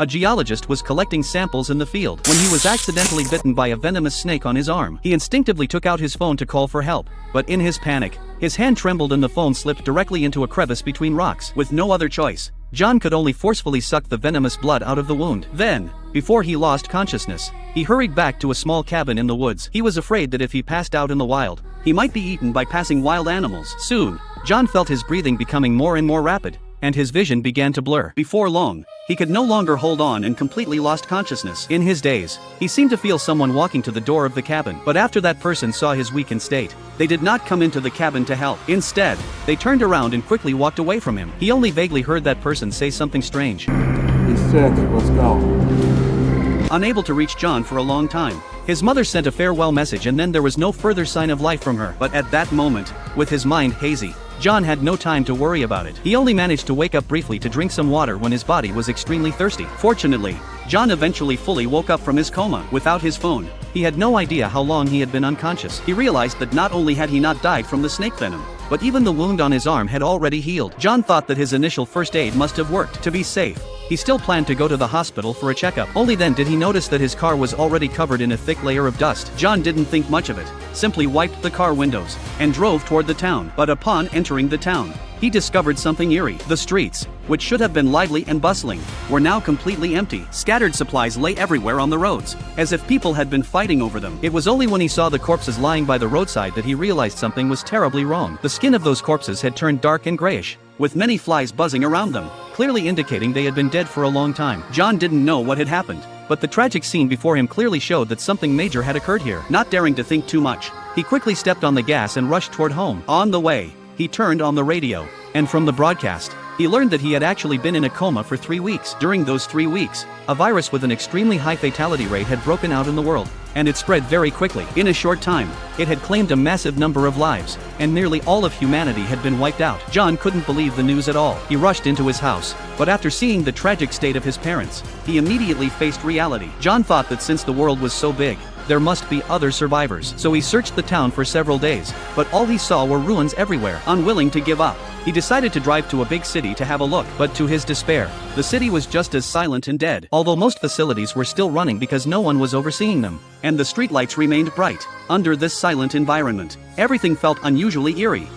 A geologist was collecting samples in the field when he was accidentally bitten by a venomous snake on his arm. He instinctively took out his phone to call for help, but in his panic, his hand trembled and the phone slipped directly into a crevice between rocks. With no other choice, John could only forcefully suck the venomous blood out of the wound. Then, before he lost consciousness, he hurried back to a small cabin in the woods. He was afraid that if he passed out in the wild, he might be eaten by passing wild animals. Soon, John felt his breathing becoming more and more rapid, and his vision began to blur. Before long, he could no longer hold on and completely lost consciousness. In his daze, he seemed to feel someone walking to the door of the cabin, but after that person saw his weakened state, they did not come into the cabin to help. Instead, they turned around and quickly walked away from him. He only vaguely heard that person say something strange. He's sick, let's go. Unable to reach John for a long time, his mother sent a farewell message and then there was no further sign of life from her. But at that moment, with his mind hazy, John had no time to worry about it. He only managed to wake up briefly to drink some water when his body was extremely thirsty. Fortunately, John eventually fully woke up from his coma. Without his phone, he had no idea how long he had been unconscious. He realized that not only had he not died from the snake venom, but even the wound on his arm had already healed. John thought that his initial first aid must have worked. To be safe, he still planned to go to the hospital for a checkup. Only then did he notice that his car was already covered in a thick layer of dust. John didn't think much of it, simply wiped the car windows, and drove toward the town. But upon entering the town, he discovered something eerie. The streets, which should have been lively and bustling, were now completely empty. Scattered supplies lay everywhere on the roads, as if people had been fighting over them. It was only when he saw the corpses lying by the roadside that he realized something was terribly wrong. The skin of those corpses had turned dark and grayish, with many flies buzzing around them, clearly indicating they had been dead for a long time. John didn't know what had happened, but the tragic scene before him clearly showed that something major had occurred here. Not daring to think too much, he quickly stepped on the gas and rushed toward home. On the way, he turned on the radio, and from the broadcast, he learned that he had actually been in a coma for 3 weeks. During those 3 weeks, a virus with an extremely high fatality rate had broken out in the world, and it spread very quickly. In a short time, it had claimed a massive number of lives, and nearly all of humanity had been wiped out. John couldn't believe the news at all. He rushed into his house, but after seeing the tragic state of his parents, he immediately faced reality. John thought that since the world was so big, there must be other survivors. So he searched the town for several days, but all he saw were ruins everywhere. Unwilling to give up, he decided to drive to a big city to have a look, but to his despair, the city was just as silent and dead. Although most facilities were still running because no one was overseeing them, and the streetlights remained bright. Under this silent environment, everything felt unusually eerie.